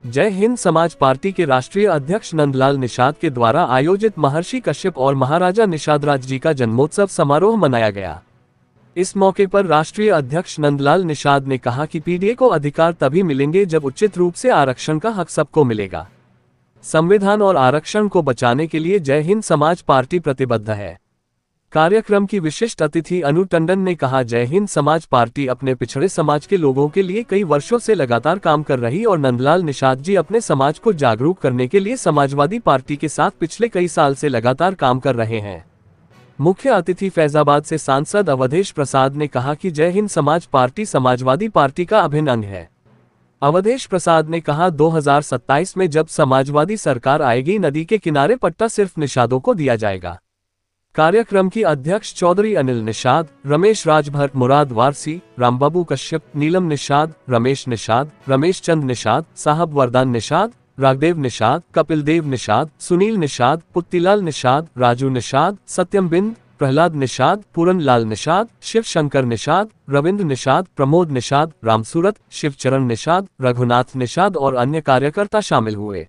जय हिंद समाज पार्टी के राष्ट्रीय अध्यक्ष नंदलाल निषाद के द्वारा आयोजित महर्षि कश्यप और महाराजा निषादराज जी का जन्मोत्सव समारोह मनाया गया। इस मौके पर राष्ट्रीय अध्यक्ष नंदलाल निषाद ने कहा कि पीडीए को अधिकार तभी मिलेंगे जब उचित रूप से आरक्षण का हक सबको मिलेगा। संविधान और आरक्षण को बचाने के लिए जय हिंद समाज पार्टी प्रतिबद्ध है। कार्यक्रम की विशिष्ट अतिथि अनु टंडन ने कहा, जय हिंद समाज पार्टी अपने पिछड़े समाज के लोगों के लिए कई वर्षों से लगातार काम कर रही और नंदलाल निषाद जी अपने समाज को जागरूक करने के लिए समाजवादी पार्टी के साथ पिछले कई साल से लगातार काम कर रहे हैं। मुख्य अतिथि फैजाबाद से सांसद अवधेश प्रसाद ने कहा कि जय हिंद समाज पार्टी समाजवादी पार्टी का अभिन्न अंग है। अवधेश प्रसाद ने कहा, 2027 में जब समाजवादी सरकार आएगी, नदी के किनारे पट्टा सिर्फ निषादों को दिया जाएगा। कार्यक्रम की अध्यक्ष चौधरी अनिल निषाद, रमेश राजभर, मुराद वारसी, रामबाबू कश्यप, नीलम निषाद, रमेश निषाद, रमेश चंद निषाद, साहब वरदान निषाद, राघदेव निषाद, कपिल देव निषाद, सुनील निषाद, पुत्तीलाल निषाद, राजू निषाद, सत्यम बिंद, प्रहलाद निषाद, पूरन लाल निषाद, शिव शंकर निषाद, रविंद्र निषाद, प्रमोद निषाद, रामसूरत, शिवचरण निषाद, रघुनाथ निषाद और अन्य कार्यकर्ता शामिल हुए।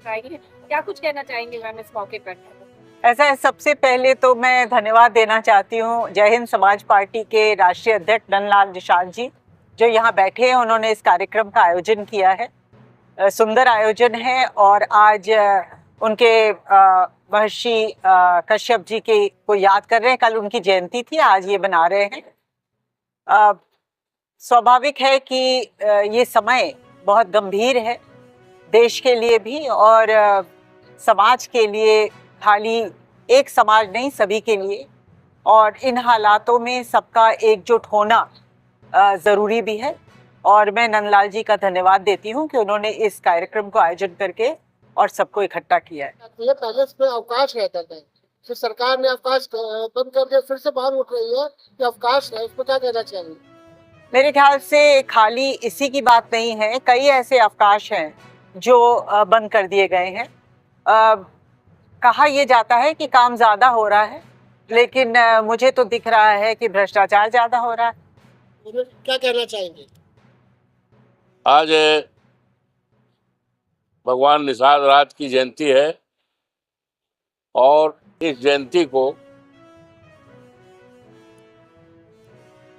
क्या कुछ कहना चाहेंगे मैम इस मौके पर? ऐसा है, सबसे पहले तो मैं धन्यवाद देना चाहती हूँ जय हिंद समाज पार्टी के राष्ट्रीय अध्यक्ष नंदलाल निषाद जी, जो यहाँ बैठे हैं। उन्होंने इस कार्यक्रम का आयोजन किया है। सुंदर आयोजन है और आज उनके महर्षि कश्यप जी के को याद कर रहे हैं। कल उनकी जयंती थी, आज ये बना रहे हैं। स्वाभाविक है कि ये समय बहुत गंभीर है देश के लिए भी और समाज के लिए, खाली एक समाज नहीं सभी के लिए। और इन हालातों में सबका एकजुट होना ज़रूरी भी है और मैं नंदलाल जी का धन्यवाद देती हूं कि उन्होंने इस कार्यक्रम को आयोजन करके और सबको इकट्ठा किया है। ये पहले इसमें अवकाश रहता था, फिर सरकार ने अवकाश बंद करके फिर से बाहर उठ रही है कि अवकाश है, इसको क्या कहना चाहिए? मेरे ख्याल से खाली इसी की बात नहीं है, कई ऐसे अवकाश हैं जो बंद कर दिए गए हैं। कहा यह जाता है कि काम ज़्यादा हो रहा है, लेकिन मुझे तो दिख रहा है कि भ्रष्टाचार ज़्यादा हो रहा है। क्या कहना चाहेंगे? आज भगवान निषाद राज की जयंती है और इस जयंती को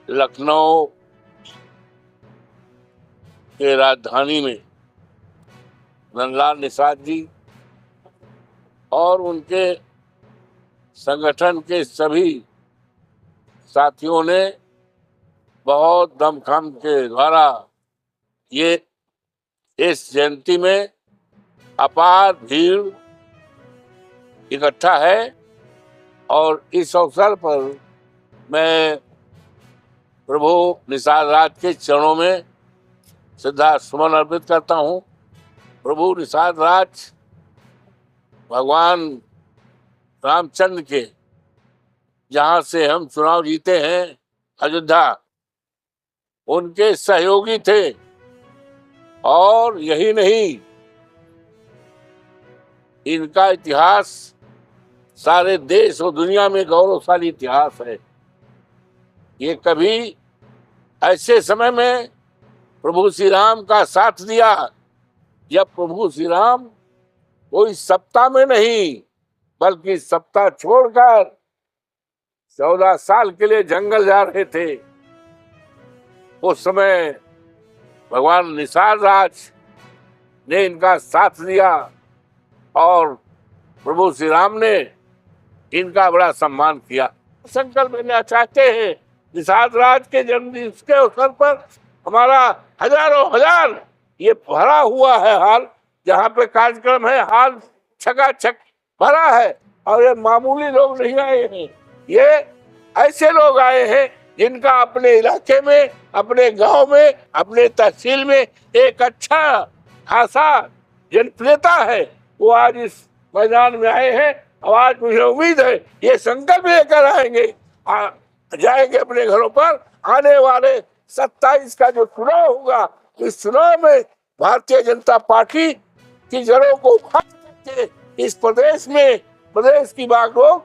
लखनऊ के राजधानी में नंदलाल निषाद जी और उनके संगठन के सभी साथियों ने बहुत दमखम के द्वारा ये इस जयंती में अपार भीड़ इकट्ठा है और इस अवसर पर मैं प्रभु निषाद राज के चरणों में श्रद्धा सुमन अर्पित करता हूँ। प्रभु निषाद राज भगवान रामचंद्र के जहाँ से हम चुनाव जीते हैं अयोध्या, उनके सहयोगी थे और यही नहीं, इनका इतिहास सारे देश और दुनिया में गौरवशाली इतिहास है। ये कभी ऐसे समय में प्रभु श्री राम का साथ दिया जब प्रभु श्री राम कोई सत्ता में नहीं बल्कि सत्ता छोड़कर 14 साल के लिए जंगल जा रहे थे। उस समय भगवान निषाद राज ने इनका साथ दिया और प्रभु श्री राम ने इनका बड़ा सम्मान किया। संकल्प लेना चाहते हैं निषाद राज के जन्मदिन के अवसर पर हमारा हजारों हजार ये भरा हुआ है हाल, जहाँ पे कार्यक्रम है हाल छकाछक भरा है। और ये मामूली लोग नहीं आए हैं, ये ऐसे लोग आए हैं जिनका अपने इलाके में, अपने गांव में, अपने तहसील में एक अच्छा खासा जनप्रियता है। वो आज इस मैदान में आए हैं और आज मुझे उम्मीद है ये संकल्प लेकर आएंगे, जाएंगे अपने घरों पर। आने वाले 27 का जो चुनाव होगा, इस चुनाव में भारतीय जनता पार्टी की जड़ों को उखाड़ करके इस प्रदेश में प्रदेश की बागडोर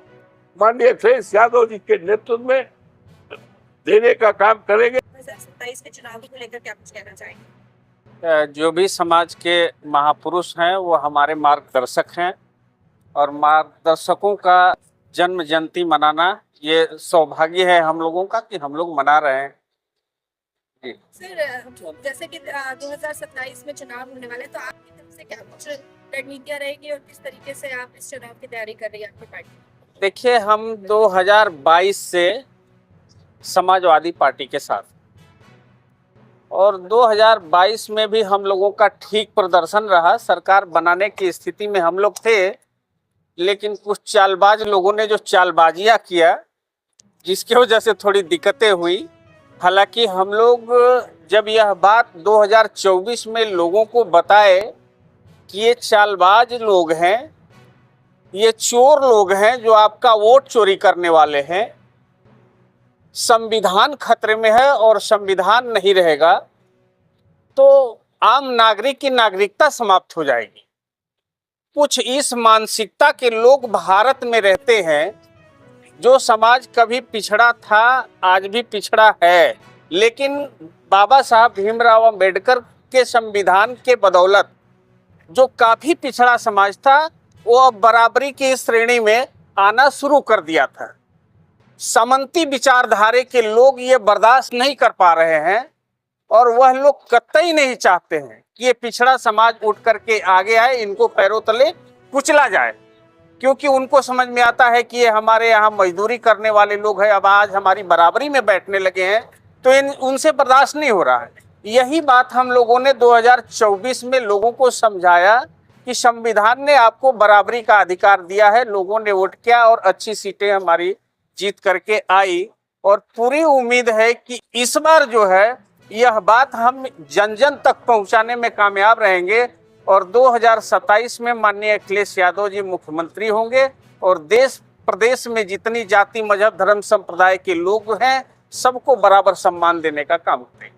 माननीय अखिलेश यादव जी के नेतृत्व में देने का काम करेंगे। 2027 के चुनाव को लेकर क्या कुछ कहना चाहेंगे? जो भी समाज के महापुरुष हैं वो हमारे मार्गदर्शक हैं, और मार्गदर्शकों का जन्म जयंती मनाना ये सौभाग्य है हम लोगों का कि हम लोग मना रहे हैं। जी। सर, जैसे कि 2027 में चुनाव होने वाले, तो आपकी तरफ से क्या कुछ रणनीतियां रहेगी और किस तरीके से आप इस चुनाव की तैयारी कर रही है आपकी पार्टी? देखिए, हम 2022 से समाजवादी पार्टी के साथ, और 2022 में भी हम लोगों का ठीक प्रदर्शन रहा। सरकार बनाने की स्थिति में हम लोग थे, लेकिन कुछ चालबाज लोगों ने जो चालबाजियां किया, जिसकी वजह से थोड़ी दिक्कतें हुई। हालांकि हम लोग जब यह बात 2024 में लोगों को बताए कि ये चालबाज लोग हैं, ये चोर लोग हैं जो आपका वोट चोरी करने वाले हैं, संविधान खतरे में है और संविधान नहीं रहेगा, तो आम नागरिक की नागरिकता समाप्त हो जाएगी। कुछ इस मानसिकता के लोग भारत में रहते हैं। जो समाज कभी पिछड़ा था, आज भी पिछड़ा है, लेकिन बाबा साहब भीमराव अंबेडकर के संविधान के बदौलत जो काफी पिछड़ा समाज था, वो अब बराबरी की श्रेणी में आना शुरू कर दिया था। सामंती विचारधारे के लोग ये बर्दाश्त नहीं कर पा रहे हैं, और वह लोग कतई नहीं चाहते हैं कि ये पिछड़ा समाज उठ करके आगे आए, इनको पैरों तले कुचला जाए, क्योंकि उनको समझ में आता है कि ये हमारे यहाँ मजदूरी करने वाले लोग हैं, अब आज हमारी बराबरी में बैठने लगे हैं, तो उनसे बर्दाश्त नहीं हो रहा है। यही बात हम लोगों ने 2024 में लोगों को समझाया कि संविधान ने आपको बराबरी का अधिकार दिया है। लोगों ने वोट किया और अच्छी सीटें हमारी जीत करके आई, और पूरी उम्मीद है कि इस बार जो है यह बात हम जन जन तक पहुंचाने में कामयाब रहेंगे, और 2027 में माननीय अखिलेश यादव जी मुख्यमंत्री होंगे, और देश प्रदेश में जितनी जाति, मजहब, धर्म, संप्रदाय के लोग हैं, सबको बराबर सम्मान देने का काम करेंगे।